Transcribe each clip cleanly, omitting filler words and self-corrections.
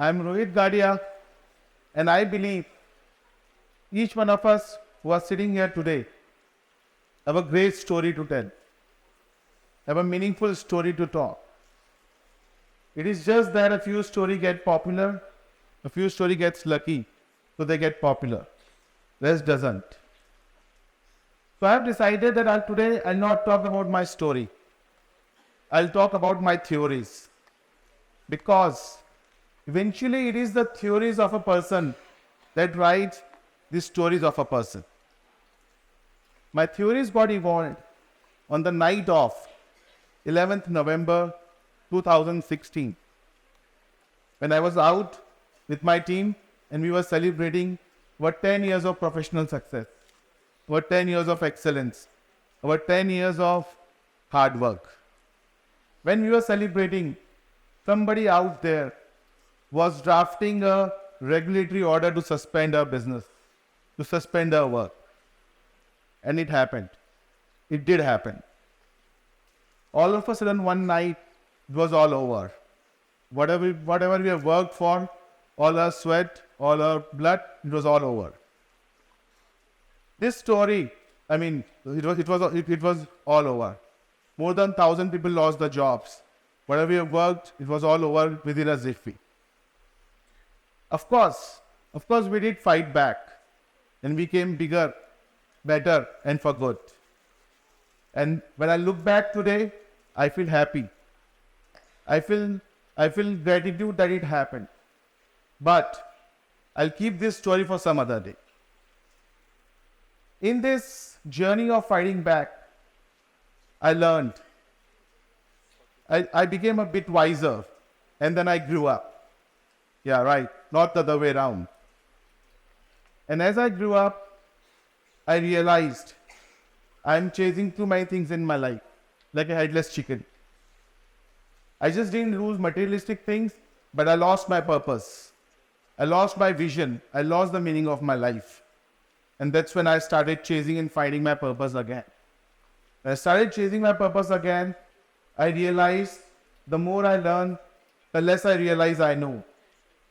I'm Rohit Gadia, and I believe each one of us who are sitting here today have a great story to tell, have a meaningful story to talk. It is just that a few story get popular, a few story gets lucky, so they get popular. Rest doesn't. So I have decided that I'll not talk about my story. I'll talk about my theories. Because eventually it is the theories of a person that write the stories of a person. My theories got evolved on the night of 11th November 2016 when I was out with my team and we were celebrating our 10 years of professional success, our 10 years of excellence, our 10 years of hard work. When we were celebrating, somebody out there was drafting a regulatory order to suspend our business, to suspend our work. And it happened. It did happen. All of a sudden, one night, it was all over. Whatever we have worked for, all our sweat, all our blood, it was all over. This story, it was all over. More than 1,000 people lost their jobs. Whatever we have worked, it was all over within a jiffy. Of course, we did fight back and became bigger, better, and for good. And when I look back today, I feel happy. I feel gratitude that it happened. But I'll keep this story for some other day. In this journey of fighting back, I learned. I became a bit wiser and then I grew up. Yeah, right. Not the other way around. And as I grew up, I realized I'm chasing too many things in my life, like a headless chicken. I just didn't lose materialistic things, but I lost my purpose. I lost my vision. I lost the meaning of my life. And that's when I started chasing and finding my purpose again. When I started chasing my purpose again, I realized the more I learn, the less I realize I know.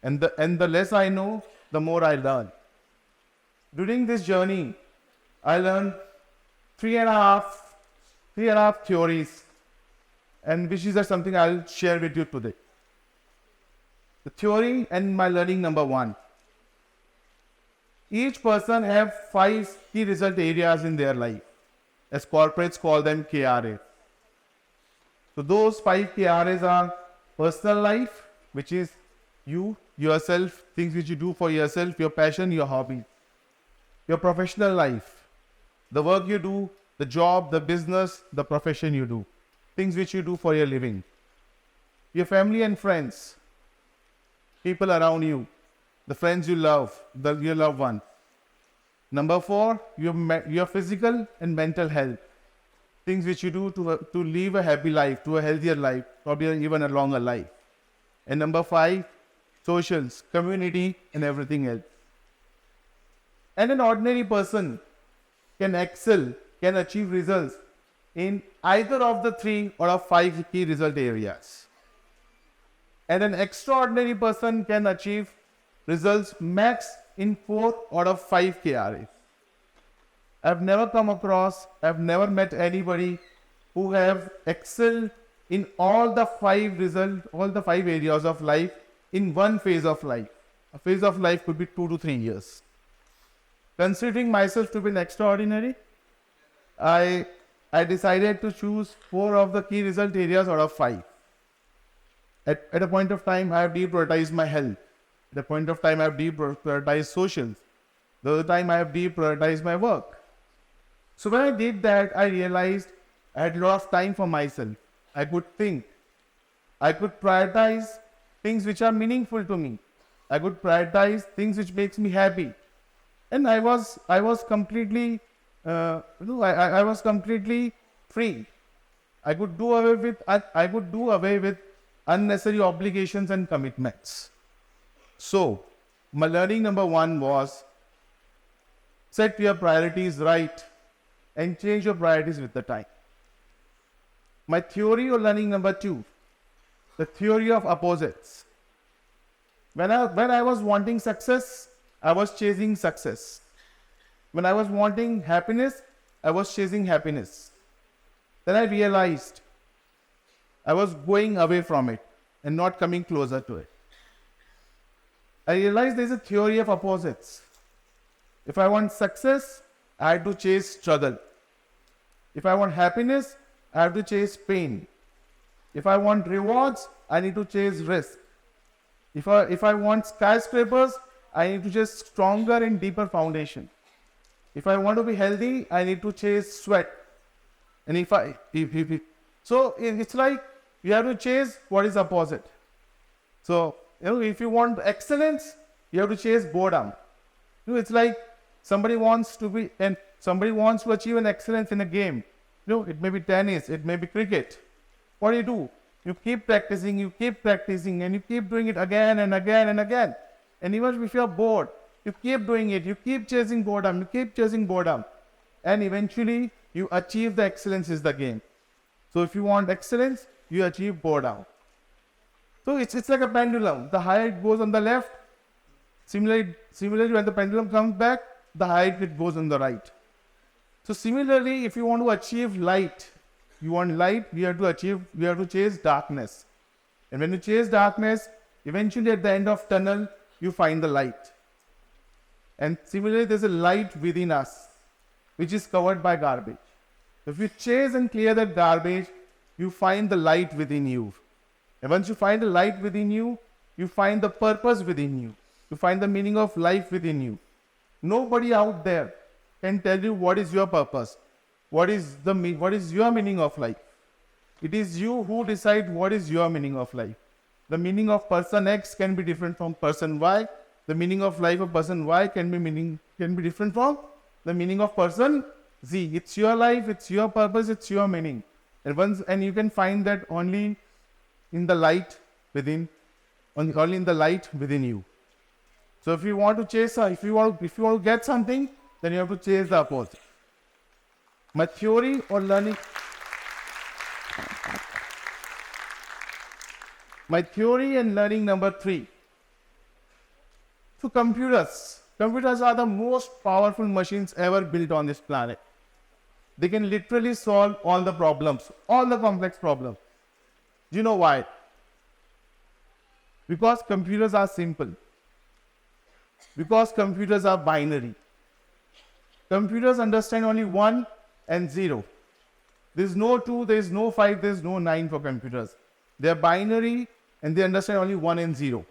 And the less I know, the more I learn. During this journey, I learned three and a half theories, and which is something I'll share with you today. The theory and my learning number one. Each person have 5 key result areas in their life, as corporates call them KRAs. So those 5 KRAs are personal life, which is you, yourself, things which you do for yourself, your passion, your hobby. Your professional life, the work you do, the job, the business, the profession you do, things which you do for your living. Your family and friends, people around you, the friends you love, your loved one. Number 4, your physical and mental health, things which you do to live a happy life, to a healthier life, probably even a longer life. And number 5, socials, community, and everything else. And an ordinary person can excel, can achieve results in either of the 3 or of 5 key result areas. And an extraordinary person can achieve results max in 4 out of 5 KRAs. I've never met anybody who have excelled in all the 5 areas of life in one phase of life. A phase of life could be 2 to 3 years. Considering myself to be an extraordinary, I decided to choose 4 of the key result areas out of 5. At a point of time, I have deprioritized my health. At a point of time, I have deprioritized socials. The other time, I have deprioritized my work. So when I did that, I realized I had a lot of time for myself. I could think. I could prioritize things which are meaningful to me. I could prioritize things which makes me happy. And I was completely free. I could do away with unnecessary obligations and commitments. So, my learning number 1 was set your priorities right and change your priorities with the time. My theory or learning number 2, the theory of opposites. When I was wanting success, I was chasing success. When I was wanting happiness, I was chasing happiness. Then I realized I was going away from it and not coming closer to it. I realized there's a theory of opposites. If I want success, I have to chase struggle. If I want happiness, I have to chase pain. If I want rewards, I need to chase risk. If I want skyscrapers, I need to chase stronger and deeper foundation. If I want to be healthy, I need to chase sweat. And so it's like you have to chase what is opposite. So, if you want excellence, you have to chase boredom. It's like somebody wants to achieve an excellence in a game. It may be tennis, it may be cricket. What do? You keep practicing, and you keep doing it again and again and again. And even if you're bored, you keep doing it, you keep chasing boredom, and eventually you achieve the excellence is the game. So if you want excellence, you achieve boredom. So it's like a pendulum. The higher it goes on the left, similarly when the pendulum comes back, the higher it goes on the right. So similarly, if you want to achieve light, you have to chase darkness. And when you chase darkness, eventually at the end of tunnel, you find the light. And similarly, there's a light within us, which is covered by garbage. If you chase and clear that garbage, you find the light within you. And once you find the light within you, you find the purpose within you. You find the meaning of life within you. Nobody out there can tell you what is your purpose. What is your meaning of life? It is you who decide what is your meaning of life. The meaning of person X can be different from person Y. The meaning of life of person Y can be different from the meaning of person Z. It's your life, it's your purpose, it's your meaning. And you can find that only in the light within you. So if you want to get something, then you have to chase the opposite. My theory or learning number 3. So computers are the most powerful machines ever built on this planet. They can literally solve all the problems, all the complex problems. Do you know why? Because computers are simple. Because computers are binary. Computers understand only 1 and 0. There's no 2, there's no 5, there's no 9 for computers. They're binary and they understand only 1 and 0.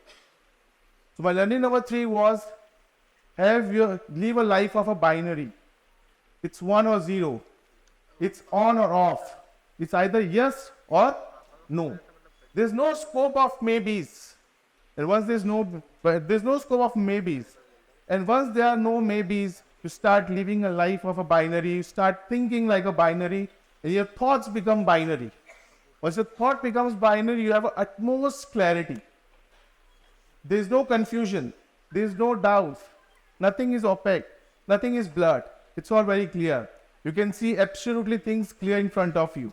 So my learning number 3 was live a life of a binary. It's 1 or 0. It's on or off. It's either yes or no. There's no scope of maybes. And once there's no scope of maybes. And once there are no maybes, you start living a life of a binary. You start thinking like a binary, and your thoughts become binary. Once your thought becomes binary, you have utmost clarity. There is no confusion. There is no doubt. Nothing is opaque. Nothing is blurred. It's all very clear. You can see absolutely things clear in front of you.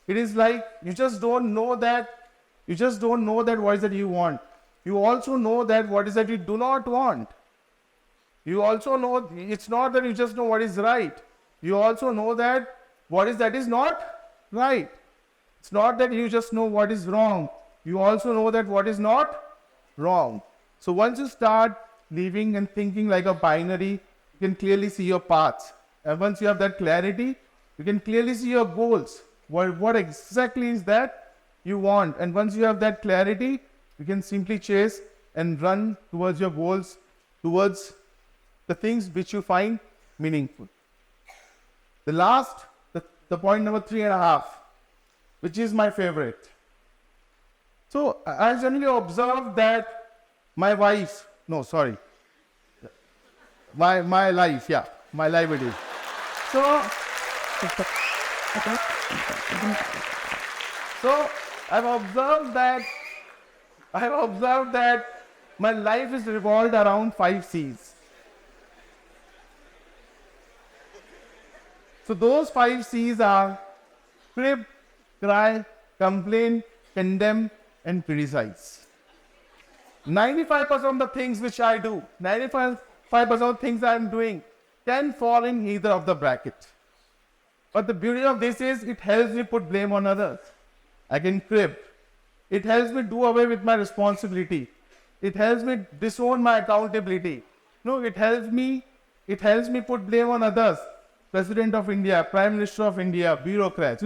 It is like you just don't know that what is that you want. You also know that what is that you do not want. You also know it's not that you just know what is right. You also know that what is that is not right. It's not that you just know what is wrong. You also know that what is not wrong. So once you start living and thinking like a binary, you can clearly see your paths. And once you have that clarity, you can clearly see your goals. What exactly is that you want? And once you have that clarity, you can simply chase and run towards your goals, towards the things which you find meaningful. The point number 3.5, which is my favorite. So I generally observe that my life it is. So I've observed that my life is revolved around 5 C's. So those 5 C's are crib, cry, complain, condemn, and criticize. 95% of the things which I do, 95% of things I am doing can fall in either of the bracket. But the beauty of this is it helps me put blame on others. I can crib. It helps me do away with my responsibility. It helps me disown my accountability. No, it helps me put blame on others. President of India, Prime Minister of India, bureaucrats,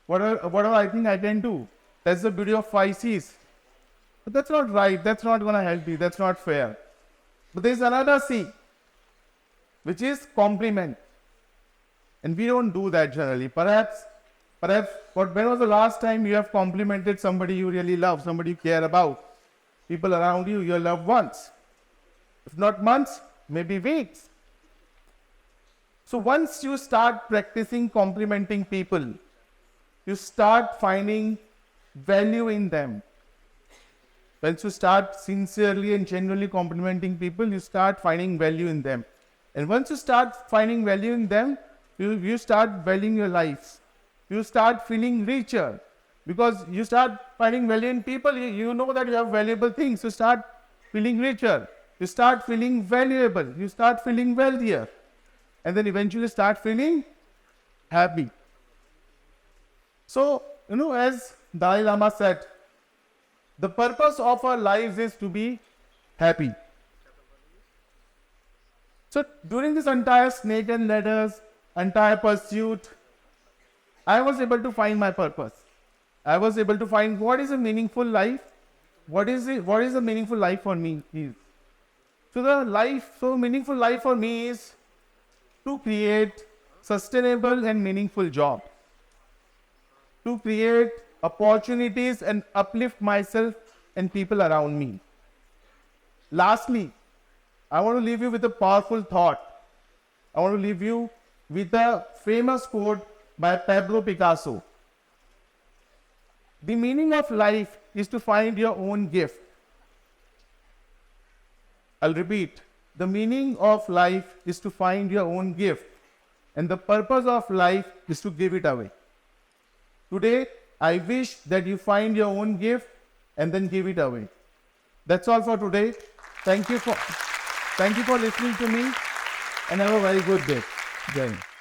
whatever I think I can do. That's the beauty of 5 C's. But that's not right. That's not going to help you. That's not fair. But there's another C, which is compliment. And we don't do that generally. Perhaps, when was the last time you have complimented somebody you really love, somebody you care about? People around you, your loved ones. If not months, maybe weeks. So once you start practicing complimenting people, you start finding value in them. Once you start sincerely and genuinely complimenting people, you start finding value in them. And once you start finding value in them, you start valuing your life. You start feeling richer. Because you start finding value in people, you know that you have valuable things. You start feeling richer. You start feeling valuable. You start feeling wealthier. And then eventually start feeling happy. So, as Dalai Lama said, the purpose of our lives is to be happy. So during this entire snake and ladders, entire pursuit, I was able to find my purpose. I was able to find what is a meaningful life. What is a meaningful life for me is. So meaningful life for me is to create sustainable and meaningful job. To create opportunities and uplift myself and people around me. Lastly, I want to leave you with a powerful thought. I want to leave you with a famous quote by Pablo Picasso. The meaning of life is to find your own gift. I'll repeat. The meaning of life is to find your own gift. And the purpose of life is to give it away. Today, I wish that you find your own gift and then give it away. That's all for today. Thank you for listening to me and have a very good day. Jai Hind.